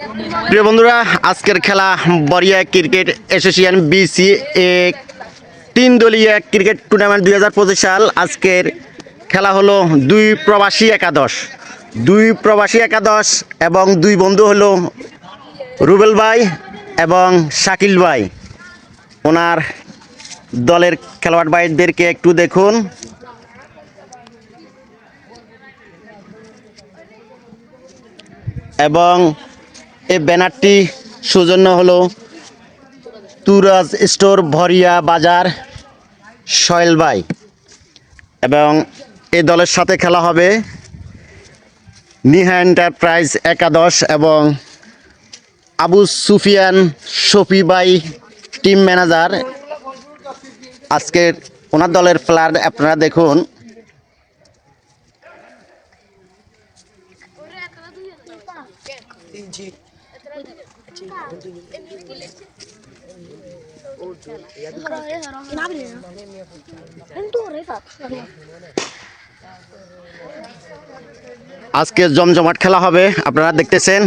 প্রিয় বন্ধুরা, আজকের খেলা বরিয়া ক্রিকেট অ্যাসোসিয়েশন বিসি তিন দলীয় ক্রিকেট টুর্নামেন্ট 2025 সাল। আজকের খেলা হলো দুই প্রবাসী একাদশ এবং দুই বন্ধু হলো রুবেল ভাই এবং শাকিল ভাই। ওনার দলের খেলোয়াড় ভাইদেরকে একটু দেখুন। এবং এই ব্যানারটি সৌজন্য হলো তুরাজ স্টোর, ভরিয়া বাজার, সোহেল ভাই। এবং এই দলের সাথে খেলা হবে নিহা এন্টারপ্রাইজ একাদশ এবং আবু সুফিয়ান শফি ভাই টিম ম্যানেজার। আজকের ওনার দলের প্লেয়ার আপনারা দেখুন। আজকে জমজমাট খেলা হবে, আপনারা দেখতেছেন।